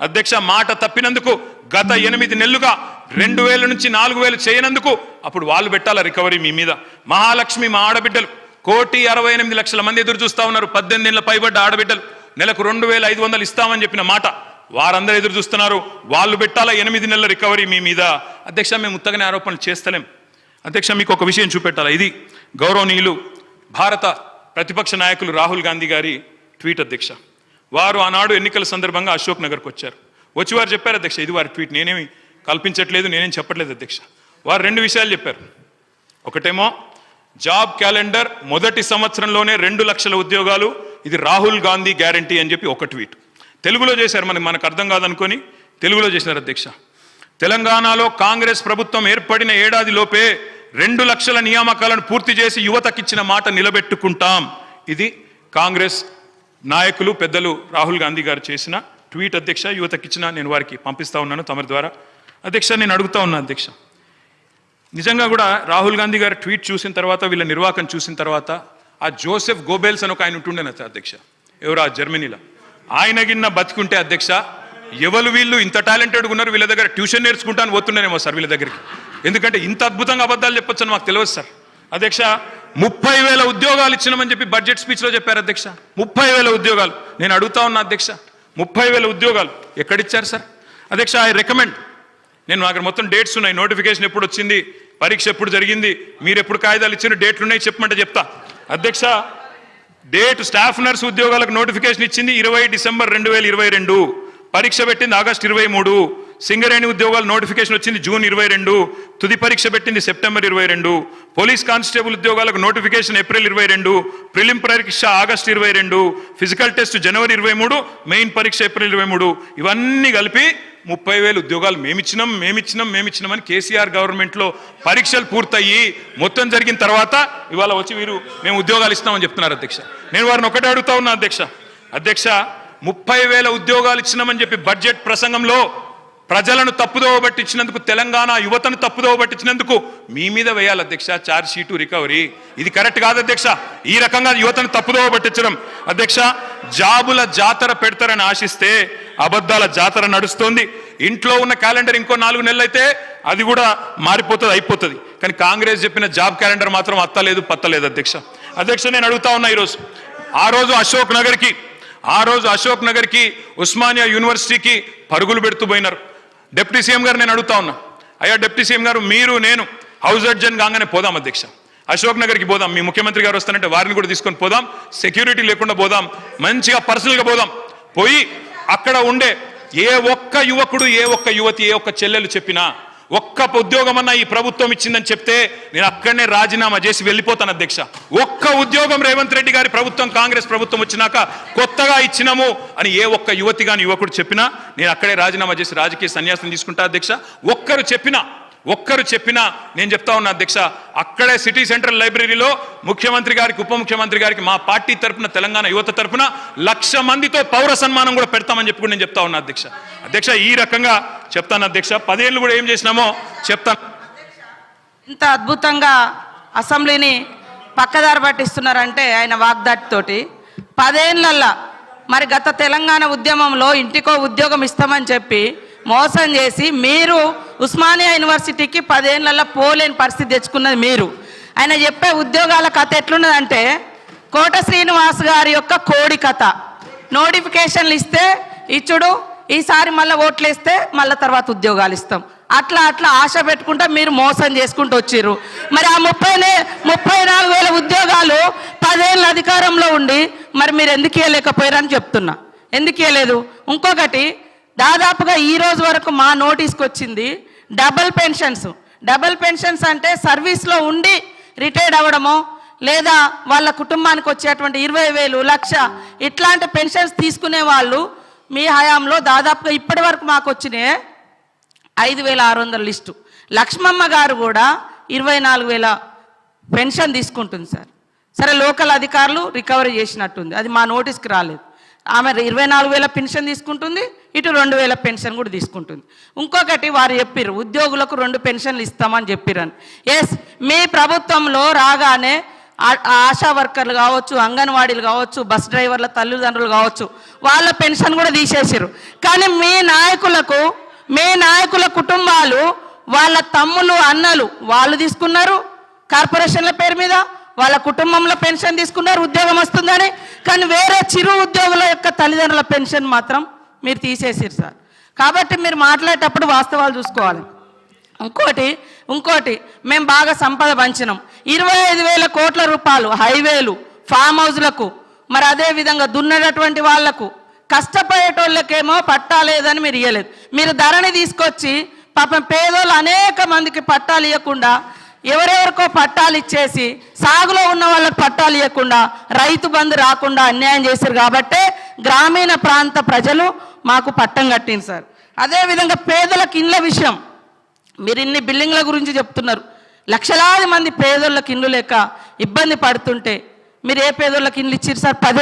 అధ్యక్ష మాట తప్పినందుకు గత 8 నెలలుగా 2000 నుంచి 4000 చేయనందుకు అప్పుడు వాళ్ళు పెట్టాల రికవరీ మీ మీద. మహాలక్ష్మి మా ఆడబిడ్డలు 1,68,00,000 మంది ఎదురు చూస్తా ఉన్నారు. 18 ఏళ్ల పైబడ్డ ఆడబిడ్డలు నెలకు 2,500 ఇస్తామని చెప్పిన మాట వారందరూ ఎదురు చూస్తున్నారు. వాళ్ళు పెట్టాలా 8 నెలల రికవరీ మీ మీద. అధ్యక్ష మేము ఉత్తగానే ఆరోపణలు చేస్తలేం. అధ్యక్ష మీకు ఒక విషయం చూపెట్టాలా. ఇది గౌరవనీయులు భారత ప్రతిపక్ష నాయకులు రాహుల్ గాంధీ గారి ట్వీట్ అధ్యక్ష. వారు ఆనాడు ఎన్నికల సందర్భంగా అశోక్ నగర్కి వచ్చారు. వచ్చి వారు చెప్పారు అధ్యక్ష, ఇది వారి ట్వీట్, నేనేమి కల్పించట్లేదు, నేనేం చెప్పట్లేదు అధ్యక్ష. వారు 2 విషయాలు చెప్పారు. ఒకటేమో జాబ్ క్యాలెండర్ మొదటి సంవత్సరంలోనే 2 లక్షల ఉద్యోగాలు, ఇది రాహుల్ గాంధీ గ్యారంటీ అని చెప్పి ఒక ట్వీట్. తెలుగులో చేశారు, మనకు అర్థం కాదనుకొని తెలుగులో చేశారు అధ్యక్ష. తెలంగాణలో కాంగ్రెస్ ప్రభుత్వం ఏర్పడిన ఏడాది లోపే 2 లక్షల నియామకాలను పూర్తి చేసి యువతకిచ్చిన మాట నిలబెట్టుకుంటాం. ఇది కాంగ్రెస్ నాయకులు పెద్దలు రాహుల్ గాంధీ గారు చేసిన ట్వీట్ అధ్యక్ష. యువతకిచ్చిన నేను వారికి పంపిస్తా ఉన్నాను తమరి ద్వారా. అధ్యక్ష నేను అడుగుతా ఉన్నా అధ్యక్ష, నిజంగా కూడా రాహుల్ గాంధీ గారి ట్వీట్ చూసిన తర్వాత వీళ్ళ నిర్వాహకం చూసిన తర్వాత ఆ జోసెఫ్ గోబెల్స్ అని ఒక ఆయన ఉంటుండేన అధ్యక్ష, ఎవరు ఆ జర్మనీలో, ఆయన గిన్న బతికుంటే అధ్యక్ష ఎవరు వీళ్ళు ఇంత టాలెంటెడ్గా ఉన్నారు, వీళ్ళ దగ్గర ట్యూషన్ నేర్చుకుంటాను పోతుండేనేమో సార్ వీళ్ళ దగ్గరికి. ఎందుకంటే ఇంత అద్భుతంగా అబద్ధాలు చెప్పొచ్చు అని మాకు తెలియదు సార్. అధ్యక్ష 30,000 ఉద్యోగాలు ఇచ్చినామని చెప్పి బడ్జెట్ స్పీచ్లో చెప్పారు అధ్యక్ష. 30,000 ఉద్యోగాలు. నేను అడుగుతా ఉన్నా అధ్యక్ష, 30,000 ఉద్యోగాలు ఎక్కడిచ్చారు సార్? అధ్యక్ష ఐ రికమెండ్, నేను అక్కడ మొత్తం డేట్స్ ఉన్నాయి, నోటిఫికేషన్ ఎప్పుడు వచ్చింది, పరీక్ష ఎప్పుడు జరిగింది, మీరు ఎప్పుడు కాగితాలు ఇచ్చిన డేట్లు ఉన్నాయి చెప్పమంటే చెప్తా అధ్యక్ష. డేట్ స్టాఫ్ నర్స్ ఉద్యోగాలకు నోటిఫికేషన్ ఇచ్చింది 20 డిసెంబర్ 2022, పరీక్ష పెట్టింది ఆగస్టు 23, సింగరేణి ఉద్యోగాలు నోటిఫికేషన్ వచ్చింది జూన్ 22, తుది పరీక్ష పెట్టింది సెప్టెంబర్ 22, పోలీస్ కానిస్టేబుల్ ఉద్యోగాలకు నోటిఫికేషన్ ఏప్రిల్ 22, ప్రిలిమ్ పరీక్ష ఆగస్టు 22, ఫిజికల్ టెస్ట్ జనవరి 23, మెయిన్ పరీక్ష ఏప్రిల్ 23. ఇవన్నీ కలిపి 30,000 ఉద్యోగాలు మేమిచ్చినామని కేసీఆర్ గవర్నమెంట్లో పరీక్షలు పూర్తయ్యి మొత్తం జరిగిన తర్వాత ఇవాళ వచ్చి వీరు మేము ఉద్యోగాలు ఇస్తామని చెప్తున్నారు అధ్యక్ష. నేను వారిని ఒకటే అడుగుతా ఉన్నా అధ్యక్ష. 30,000 ఉద్యోగాలు ఇచ్చినామని చెప్పి బడ్జెట్ ప్రసంగంలో ప్రజలను తప్పుదోవ పట్టించినందుకు, తెలంగాణ యువతను తప్పుదోవ పట్టించినందుకు మీ మీద వేయాలి అధ్యక్ష ఛార్జ్ షీటు, రికవరీ. ఇది కరెక్ట్ కాదు అధ్యక్ష, ఈ రకంగా యువతను తప్పుదోవ పట్టించడం. అధ్యక్ష జాబుల జాతర పెడతారని ఆశిస్తే అబద్ధాల జాతర నడుస్తోంది. ఇంట్లో ఉన్న క్యాలెండర్ ఇంకో 4 నెలలు అయితే అది కూడా మారిపోతుంది, అయిపోతుంది. కానీ కాంగ్రెస్ చెప్పిన జాబ్ క్యాలెండర్ మాత్రం అత్తలేదు పత్తలేదు అధ్యక్ష. అధ్యక్ష నేను అడుగుతా ఉన్నా, ఆ రోజు అశోక్ నగర్కి ఉస్మానియా యూనివర్సిటీకి పరుగులు పెడుతూ పోయినారు. డిప్యూటీ సీఎం గారు నేను అడుగుతా ఉన్నా, అయ్యా డిప్యూటీ సీఎం గారు మీరు నేను హౌస్ అడ్జన్ కాగానే పోదాం అధ్యక్ష, అశోక్ నగర్కి పోదాం, మీ ముఖ్యమంత్రి గారు వస్తానంటే వారిని కూడా తీసుకొని పోదాం, సెక్యూరిటీ లేకుండా పోదాం, మంచిగా పర్సనల్గా పోదాం. పోయి అక్కడ ఉండే ఏ ఒక్క యువకుడు, ఏ ఒక్క యువతి, ఏ ఒక్క చెల్లెలు చెప్పినా ఒక్క ఉద్యోగం అన్నా ఈ ప్రభుత్వం ఇచ్చిందని చెప్తే నేను అక్కడనే రాజీనామా చేసి వెళ్ళిపోతాను అధ్యక్ష. ఒక్క ఉద్యోగం రేవంత్ రెడ్డి గారి ప్రభుత్వం, కాంగ్రెస్ ప్రభుత్వం వచ్చినాక కొత్తగా ఇచ్చినాము అని ఏ ఒక్క యువతి కానీ యువకుడు చెప్పినా నేను అక్కడే రాజీనామా చేసి రాజకీయ సన్యాసం తీసుకుంటా అధ్యక్ష. ఒక్కరు చెప్పినా నేను చెప్తా ఉన్నా అధ్యక్ష, అక్కడే సిటీ సెంట్రల్ లైబ్రరీలో ముఖ్యమంత్రి గారికి, ఉప ముఖ్యమంత్రి గారికి మా పార్టీ తరఫున, తెలంగాణ యువత తరఫున 1,00,000 మందితో పౌర సన్మానం కూడా పెడతామని చెప్పి నేను చెప్తా ఉన్నా అధ్యక్ష. అధ్యక్ష ఈ రకంగా చెప్తాను అధ్యక్ష. 10 ఏళ్ళు కూడా ఏం చేసినామో చెప్తాను. ఇంత అద్భుతంగా అసెంబ్లీని పక్కదారి పట్టిస్తున్నారంటే ఆయన వాగ్దాటితోటి 10 ఏళ్ళల్లో మరి గత తెలంగాణ ఉద్యమంలో ఇంటికో ఉద్యోగం ఇస్తామని చెప్పి మోసం చేసి మీరు ఉస్మానియా యూనివర్సిటీకి 10 ఏళ్ళల్లో పోలేని పరిస్థితి తెచ్చుకున్నది మీరు. ఆయన చెప్పే ఉద్యోగాల కథ ఎట్లున్నదంటే కోట శ్రీనివాస్ గారి యొక్క కోడి కథ. నోటిఫికేషన్లు ఇస్తే ఇచ్చుడు, ఈసారి మళ్ళీ ఓట్లు వేస్తే మళ్ళీ తర్వాత ఉద్యోగాలు ఇస్తాం, అట్లా ఆశ పెట్టుకుంటా మీరు మోసం చేసుకుంటూ వచ్చిర్రు. మరి ఆ 34,000 ఉద్యోగాలు 10 ఏళ్ళ అధికారంలో ఉండి మరి మీరు ఎందుకు ఇవ్వలేకపోయారని చెప్తున్నా. ఎందుకు ఇవ్వలేదు? ఇంకొకటి, దాదాపుగా ఈ రోజు వరకు మా నోటీస్కి వచ్చింది డబుల్ పెన్షన్స్ అంటే సర్వీస్లో ఉండి రిటైర్డ్ అవ్వడమో లేదా వాళ్ళ కుటుంబానికి వచ్చేటువంటి 20,000, 1,00,000 ఇట్లాంటి పెన్షన్స్ తీసుకునే వాళ్ళు మీ హయాంలో దాదాపుగా ఇప్పటి వరకు మాకు వచ్చినాయి 5,600 లిస్టు. లక్ష్మమ్మ గారు కూడా 24,000 పెన్షన్ తీసుకుంటుంది సార్. సరే లోకల్ అధికారులు రికవరీ చేసినట్టుంది, అది మా నోటీస్కి రాలేదు. ఆమె 24,000 పెన్షన్ తీసుకుంటుంది, ఇటు 2,000 పెన్షన్ కూడా తీసుకుంటుంది. ఇంకొకటి వారు చెప్పిర్రు ఉద్యోగులకు 2 పెన్షన్లు ఇస్తామని చెప్పిరని. ఎస్, మీ ప్రభుత్వంలో రాగానే ఆశా వర్కర్లు కావచ్చు, అంగన్వాడీలు కావచ్చు, బస్ డ్రైవర్ల తల్లిదండ్రులు కావచ్చు, వాళ్ళ పెన్షన్ కూడా తీసేసారు. కానీ మీ నాయకుల కుటుంబాలు, వాళ్ళ తమ్ములు అన్నలు వాళ్ళు తీసుకున్నారు కార్పొరేషన్ల పేరు మీద, వాళ్ళ కుటుంబంలో పెన్షన్ తీసుకున్నారు ఉద్యోగం వస్తుందని. కానీ వేరే చిరు ఉద్యోగుల యొక్క తల్లిదండ్రుల పెన్షన్ మాత్రం మీరు తీసేసారు సార్. కాబట్టి మీరు మాట్లాడేటప్పుడు వాస్తవాలు చూసుకోవాలి. ఇంకోటి మేము బాగా సంపద పంచినాం. 25,000 కోట్ల రూపాయలు హైవేలు, ఫామ్ హౌస్లకు, మరి అదేవిధంగా దున్నేటటువంటి వాళ్లకు, కష్టపడేటోళ్ళకేమో పట్టాలేదని మీరు ఇవ్వలేదు. మీరు ధరని తీసుకొచ్చి పాపం పేదోళ్ళు అనేక మందికి పట్టాలు ఇవ్వకుండా, ఎవరెవరికో పట్టాలు ఇచ్చేసి, సాగులో ఉన్న వాళ్ళకి పట్టాలు ఇవ్వకుండా, రైతు బంధు రాకుండా అన్యాయం చేశారు. కాబట్టే గ్రామీణ ప్రాంత ప్రజలు మాకు పట్టం కట్టింది సార్. అదేవిధంగా పేదలకు ఇండ్ల విషయం, మీరు ఇన్ని బిల్డింగ్ల గురించి చెప్తున్నారు. లక్షలాది మంది పేదోళ్ళకి ఇండ్లు లేక ఇబ్బంది పడుతుంటే మీరు ఏ పేదోళ్ళకి ఇండ్లు ఇచ్చిర్రు సార్? 10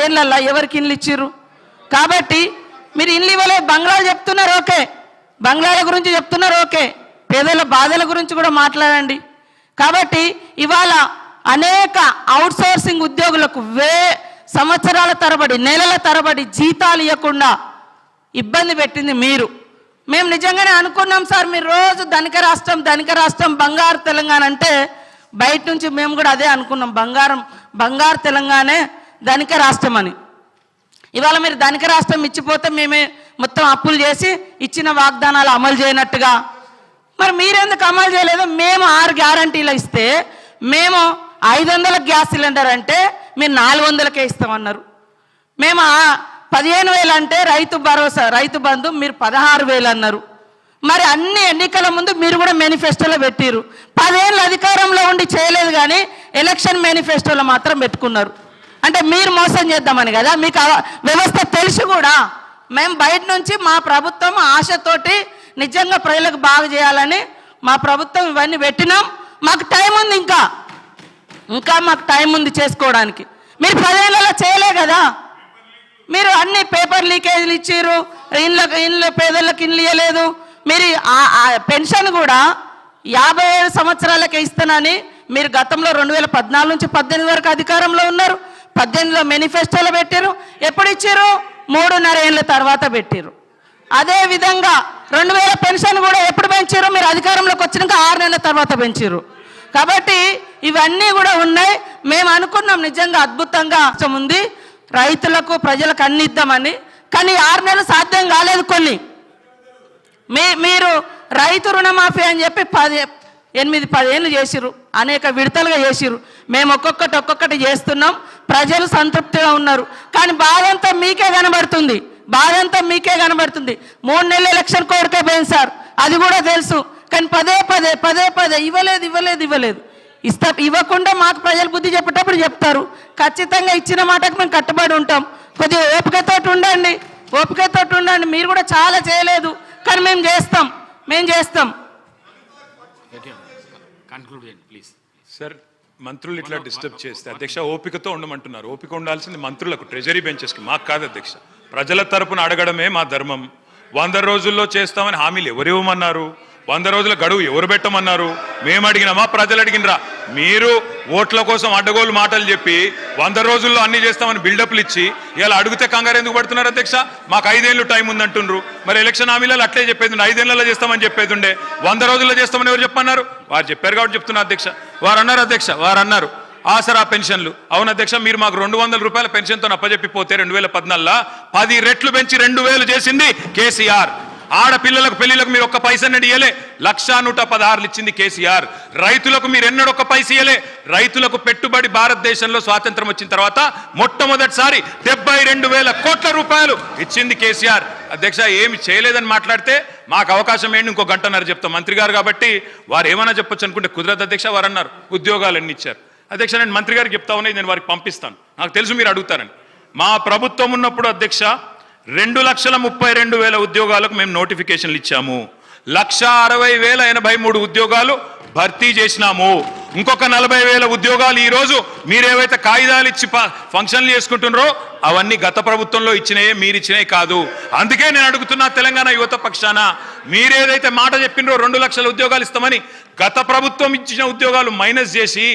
ఏళ్ళల్లో ఎవరికి ఇండ్లు ఇచ్చిర్రు? కాబట్టి మీరు ఇండ్లు ఇవ్వలేదు. బంగ్లాలు చెప్తున్నారు, ఓకే, బంగ్లాల గురించి చెప్తున్నారు, ఓకే, పేదల బాధల గురించి కూడా మాట్లాడండి. కాబట్టి ఇవాళ అనేక అవుట్సోర్సింగ్ ఉద్యోగులకు సంవత్సరాల తరబడి, నెలల తరబడి జీతాలు ఇవ్వకుండా ఇబ్బంది పెట్టింది మీరు. మేము నిజంగానే అనుకున్నాం సార్, మీరు రోజు ధనిక రాష్ట్రం బంగారు తెలంగాణ అంటే బయట నుంచి మేము కూడా అదే అనుకున్నాం, బంగారు తెలంగాణే ధనిక రాష్ట్రం అని. ఇవాళ మీరు ధనిక రాష్ట్రం ఇచ్చిపోతే మేమే మొత్తం అప్పులు చేసి ఇచ్చిన వాగ్దానాలు అమలు చేయనట్టుగా, మరి మీరెందుకు అమలు చేయలేదు? మేము 6 గ్యారంటీలు ఇస్తే మేము 500 గ్యాస్ సిలిండర్ అంటే మీరు 400కే ఇస్తామన్నారు. మేము 15,000 అంటే రైతు భరోసా, రైతు బంధు మీరు 16,000 అన్నారు. మరి అన్ని ఎన్నికల ముందు మీరు కూడా మేనిఫెస్టోలో పెట్టిరు. 10 ఏళ్ళు అధికారంలో ఉండి చేయలేదు, కానీ ఎలక్షన్ మేనిఫెస్టోలో మాత్రం పెట్టుకున్నారు. అంటే మీరు మోసం చేద్దామని కదా. మీకు వ్యవస్థ తెలిసి కూడా మేము బయట నుంచి మా ప్రభుత్వం ఆశతోటి నిజంగా ప్రజలకు బాగు చేయాలని మా ప్రభుత్వం ఇవన్నీ పెట్టినాం. మాకు టైం ఉంది, ఇంకా మాకు టైం ఉంది చేసుకోవడానికి. మీరు 10 ఏళ్ళలో చేయలే కదా. మీరు అన్ని పేపర్ లీకేజీలు ఇచ్చారు, ఇండ్ల పేదలకు ఇండ్లు ఇవ్వలేదు. మీరు పెన్షన్ కూడా 57 సంవత్సరాలకే ఇస్తానని మీరు గతంలో 2014 నుంచి 18 వరకు అధికారంలో ఉన్నారు. 18లో మేనిఫెస్టోలో పెట్టారు. ఎప్పుడు ఇచ్చారు? 3.5 ఏళ్ళ తర్వాత పెట్టారు. అదేవిధంగా 2000 పెన్షన్ కూడా ఎప్పుడు పెంచారు? మీరు అధికారంలోకి వచ్చినాక 6 నెలల తర్వాత పెంచారు. కాబట్టి ఇవన్నీ కూడా ఉన్నాయి. మేము అనుకున్నాం నిజంగా అద్భుతంగా ఉంది, రైతులకు ప్రజలకు అన్ని ఇద్దామని. కానీ 6 నెలలు సాధ్యం కాలేదు. కొన్ని మీరు రైతు రుణమాఫీ అని చెప్పి 8-10 ఏళ్ళు చేసిరు, అనేక విడతలుగా చేసిరు. మేము ఒక్కొక్కటి చేస్తున్నాం, ప్రజలు సంతృప్తిగా ఉన్నారు. కానీ బాధ అంతా మీకే కనబడుతుంది. 3 నెలల ఎలక్షన్ కోరికే పోయింది సార్, అది కూడా తెలుసు. కానీ పదే ఇవ్వలేదు. ఇవ్వకుండా మాకు ప్రజలు బుద్ధి చెప్పేటప్పుడు చెప్తారు. ఖచ్చితంగా ఇచ్చిన మాటకు మేము కట్టుబడి ఉంటాం. కొద్దిగా ఓపికతోటి ఉండండి. మీరు కూడా చాలా చేయలేదు, కానీ మేము చేస్తాం. సార్, మంత్రులు ఇట్లా డిస్టర్బ్ చేస్తే అధ్యక్ష ఓపికతో ఉండమంటున్నారు. ఓపిక ఉండాల్సింది మంత్రులకు, ట్రెజరీ బెంచెస్కి, మాకు కాదు అధ్యక్ష. ప్రజల తరపున అడగడమే మా ధర్మం. 100 రోజుల్లో చేస్తామని హామీలు ఎవరు ఇవ్వమన్నారు? 100 రోజుల గడువు ఎవరు పెట్టమన్నారు? మేము అడిగినామా? ప్రజలు అడిగినరా? మీరు ఓట్ల కోసం అడ్డగోలు మాటలు చెప్పి 100 రోజుల్లో అన్ని చేస్తామని బిల్డప్లు ఇచ్చి ఇలా అడిగితే కంగారు ఎందుకు పడుతున్నారు అధ్యక్ష? మాకు 5 ఏళ్ళు టైం ఉందంటుండ్రు. మరి ఎలక్షన్ హామీలలో అట్లే చెప్పేది, 5 ఏళ్లలో చేస్తామని చెప్పేది ఉండే. 100 రోజుల్లో చేస్తామని ఎవరు చెప్పన్నారు? వారు చెప్పారు కాబట్టి చెప్తున్నారు అధ్యక్ష. వారు అన్నారు ఆసరా పెన్షన్లు. అవును అధ్యక్ష, మీరు మాకు 200 రూపాయల పెన్షన్తో అప్పచెప్పిపోతే 2014 10 రెట్లు పెంచి 2,000 చేసింది కేసీఆర్. ఆడపిల్లలకు పెళ్లిలకు మీరు ఒక్క పైసన్నది ఇయ్యలే, 1,116 ఇచ్చింది కేసీఆర్. రైతులకు మీరు ఎన్నడూ ఒక్క పైస ఇయ్యలే. రైతులకు పెట్టుబడి భారతదేశంలో స్వాతంత్రం వచ్చిన తర్వాత మొట్టమొదటిసారి 72,000 కోట్ల రూపాయలు ఇచ్చింది కేసీఆర్. అధ్యక్ష, ఏమి చేయలేదని మాట్లాడితే మాకు అవకాశం ఏంటి? ఇంకో గంటన్నర చెప్తాం. మంత్రి గారు కాబట్టి వారు ఏమైనా చెప్పొచ్చు అనుకుంటే కుదరదు అధ్యక్ష. వారు అన్నారు ఉద్యోగాలు ఎన్ని ఇచ్చారు. అధ్యక్ష, నేను మంత్రి గారికి చెప్తా ఉన్నాయి, నేను వారికి పంపిస్తాను. నాకు తెలుసు మీరు అడుగుతారని. మా ప్రభుత్వం ఉన్నప్పుడు అధ్యక్ష 2,32,000 ఉద్యోగాలకు మేము నోటిఫికేషన్లు ఇచ్చాము. 1,60,083 ఉద్యోగాలు భర్తీ చేసినాము. ఇంకొక 40,000 ఉద్యోగాలు ఈ రోజు మీరేవైతే కాగితాలు ఇచ్చి ఫంక్షన్లు చేసుకుంటున్నారో అవన్నీ గత ప్రభుత్వంలో ఇచ్చినాయే, మీరు ఇచ్చినాయి కాదు. అందుకే నేను అడుగుతున్నా తెలంగాణ యువత పక్షాన, మీరేదైతే మాట చెప్పినరో 2 లక్షల ఉద్యోగాలు ఇస్తామని, గత ప్రభుత్వం ఇచ్చిన ఉద్యోగాలు మైనస్ చేసి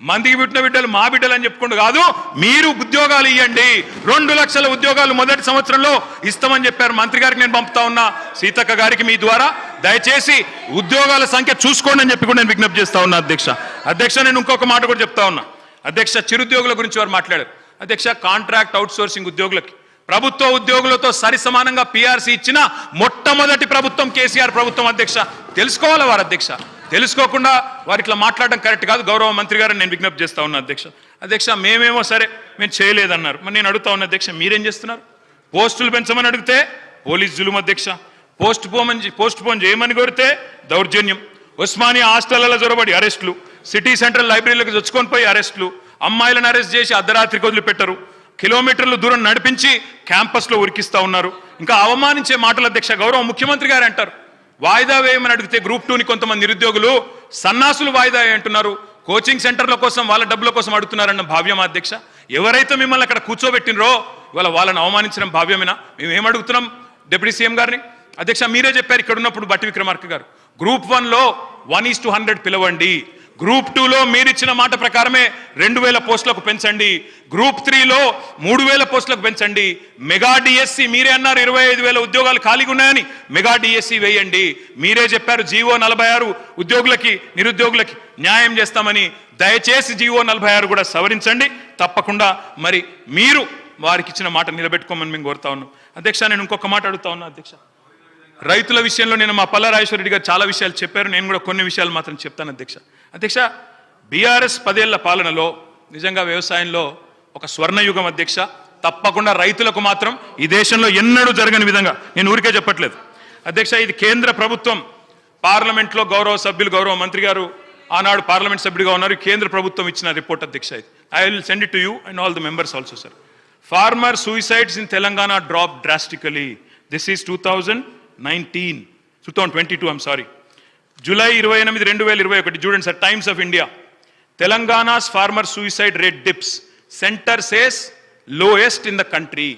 మందికి పుట్టిన బిడ్డలు మా బిడ్డలు అని చెప్పుకుంటూ కాదు, మీరు ఉద్యోగాలు ఇవ్వండి. 2 లక్షల ఉద్యోగాలు మొదటి సంవత్సరంలో ఇస్తామని చెప్పారు. మంత్రి గారికి నేను పంపుతా ఉన్నా, సీతక్క గారికి మీ ద్వారా దయచేసి ఉద్యోగాల సంఖ్య చూసుకోండి అని చెప్పి కూడా నేను విజ్ఞప్తి చేస్తా ఉన్నా అధ్యక్ష. నేను ఇంకొక మాట కూడా చెప్తా ఉన్నా అధ్యక్ష. చిరుద్యోగుల గురించి వారు మాట్లాడారు అధ్యక్ష. కాంట్రాక్ట్ అవుట్ సోర్సింగ్ ఉద్యోగులకి ప్రభుత్వ ఉద్యోగులతో సరి సమానంగా పిఆర్సీ ఇచ్చిన మొట్టమొదటి ప్రభుత్వం కేసీఆర్ ప్రభుత్వం అధ్యక్ష. తెలుసుకోవాలి వారు అధ్యక్ష. తెలుసుకోకుండా వారు ఇట్లా మాట్లాడడం కరెక్ట్ కాదు. గౌరవ మంత్రి గారిని నేను విజ్ఞప్తి చేస్తా ఉన్నా అధ్యక్ష. మేమేమో సరే మేము చేయలేదన్నారు. మరి నేను అడుగుతా ఉన్నా అధ్యక్ష, మీరేం చేస్తున్నారు? పోస్టులు పెంచమని అడిగితే పోలీస్ జులుం అధ్యక్ష. పోస్ట్ పోన్ చేయమని కోరితే దౌర్జన్యం. ఉస్మానియా హాస్టళ్లలో జొరబడి అరెస్టులు, సిటీ సెంట్రల్ లైబ్రరీలకు చొచ్చుకొని పోయి అరెస్టులు, అమ్మాయిలను అరెస్ట్ చేసి అర్ధరాత్రికి వదిలిపెట్టరు, కిలోమీటర్లు దూరం నడిపించి క్యాంపస్లో ఉరికిస్తా ఉన్నారు. ఇంకా అవమానించే మాటలు అధ్యక్ష. గౌరవ ముఖ్యమంత్రి గారు అంటారు వాయిదా వేయమని అడిగితే గ్రూప్ 2ని కొంతమంది నిరుద్యోగులు సన్నాసులు వాయిదా అంటున్నారు, కోచింగ్ సెంటర్ల కోసం వాళ్ళ డబ్బుల కోసం అడుగుతున్నారన్న భావ్యమా అధ్యక్ష? ఎవరైతే మిమ్మల్ని అక్కడ కూర్చోబెట్టినరో వాళ్ళని అవమానించడం భావ్యమేనా? మేము ఏం అడుగుతున్నాం డిప్యూటీ సీఎం గారిని? అధ్యక్ష మీరే చెప్పారు ఇక్కడ ఉన్నప్పుడు బట్టి విక్రమార్క గారు, గ్రూప్ 1లో 1:100 పిలవండి, గ్రూప్ 2లో మీరిచ్చిన మాట ప్రకారమే 2,000 పోస్టులకు పెంచండి, గ్రూప్ 3లో 3,000 పోస్టులకు పెంచండి, మెగా డిఎస్సి మీరే అన్నారు 25,000 ఉద్యోగాలు ఖాళీగా ఉన్నాయని మెగా డిఎస్సి వేయండి. మీరే చెప్పారు జీవో 46 ఉద్యోగులకి నిరుద్యోగులకి న్యాయం చేస్తామని. దయచేసి జీవో 46 కూడా సవరించండి తప్పకుండా. మరి మీరు వారికి ఇచ్చిన మాట నిలబెట్టుకోమని మేము కోరుతా ఉన్నాం అధ్యక్ష. నేను ఇంకొక మాట అడుగుతా ఉన్నా అధ్యక్ష. రైతుల విషయంలో నేను మా పల్లా రాజేశ్వరరెడ్డి గారు చాలా విషయాలు చెప్పారు, నేను కూడా కొన్ని విషయాలు మాత్రం చెప్తాను అధ్యక్ష. బీఆర్ఎస్ 10 ఏళ్ల పాలనలో నిజంగా వ్యవసాయంలో ఒక స్వర్ణయుగం అధ్యక్ష. తప్పకుండా రైతులకు మాత్రం ఈ దేశంలో ఎన్నడూ జరగని విధంగా, నేను ఊరికే చెప్పట్లేదు అధ్యక్ష, ఇది కేంద్ర ప్రభుత్వం పార్లమెంట్లో గౌరవ సభ్యులు గౌరవ మంత్రి గారు ఆనాడు పార్లమెంట్ సభ్యుడిగా ఉన్నారు, కేంద్ర ప్రభుత్వం ఇచ్చిన రిపోర్ట్ అధ్యక్ష. ఇది I will send it to you and all the members also sir. Farmer suicides in Telangana drop drastically. This is 2022 I'm sorry. July 28, 2021 చూడండి sir, Times of India. Telangana's farmer suicide rate dips, centre says lowest in the country.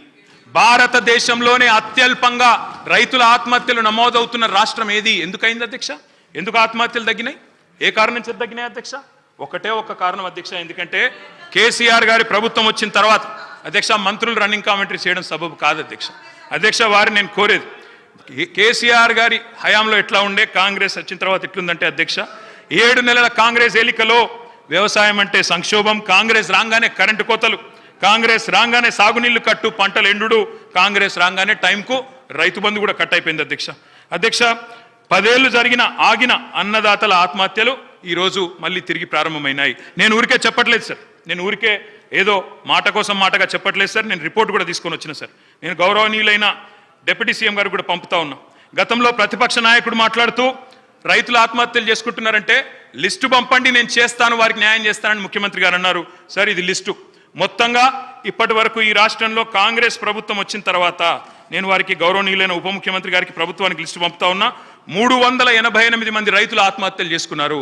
భారతదేశంలోనే అత్యల్పంగా రైతుల ఆత్మహత్యలు నమోదవుతున్న రాష్ట్రం ఏది? ఎందుకైంది అధ్యక్ష? ఎందుకు ఆత్మహత్యలు తగ్గినాయి? ఏ కారణం చేత తగ్గినాయి అధ్యక్ష? ఒకటే ఒక్క కారణం అధ్యక్ష, ఎందుకంటే కేసీఆర్ గారి ప్రభుత్వం వచ్చిన తర్వాత అధ్యక్ష మంత్రులు రన్నింగ్ కామెంటరీ చేయడం సబబు కాదు అధ్యక్ష. వారిని నేను కోరేది, కేసీఆర్ గారి హయాంలో ఎట్లా ఉండే, కాంగ్రెస్ వచ్చిన తర్వాత ఎట్లుందంటే అధ్యక్ష 7 నెలల కాంగ్రెస్ ఏలికలో వ్యవసాయం అంటే సంక్షోభం, కాంగ్రెస్ రాగానే కరెంటు కోతలు, కాంగ్రెస్ రాగానే సాగునీళ్లు కట్టు, పంటలు ఎండుడు, కాంగ్రెస్ రాగానే టైంకు రైతు బంధు కూడా కట్ అయిపోయింది అధ్యక్ష. 10 ఏళ్లు ఆగిన అన్నదాతల ఆత్మహత్యలు ఈరోజు మళ్ళీ తిరిగి ప్రారంభమైనాయి. నేను ఊరికే చెప్పట్లేదు సార్, నేను ఊరికే ఏదో మాట కోసం మాటగా చెప్పట్లేదు సార్, నేను రిపోర్ట్ కూడా తీసుకొని వచ్చిన సార్. నేను గౌరవనీయులైన డిప్యూటీ సీఎం గారు కూడా పంపుతా ఉన్నా. గతంలో ప్రతిపక్ష నాయకుడు మాట్లాడుతూ రైతులు ఆత్మహత్యలు చేసుకుంటున్నారంటే లిస్టు పంపండి, నేను చేస్తాను, వారికి న్యాయం చేస్తానని ముఖ్యమంత్రి గారు అన్నారు. సార్ ఇది లిస్టు మొత్తంగా ఇప్పటి వరకు ఈ రాష్ట్రంలో కాంగ్రెస్ ప్రభుత్వం వచ్చిన తర్వాత నేను వారికి గౌరవనీయులైన ఉప ముఖ్యమంత్రి గారికి ప్రభుత్వానికి లిస్టు పంపుతా ఉన్నా. 388 మంది రైతులు ఆత్మహత్యలు చేసుకున్నారు.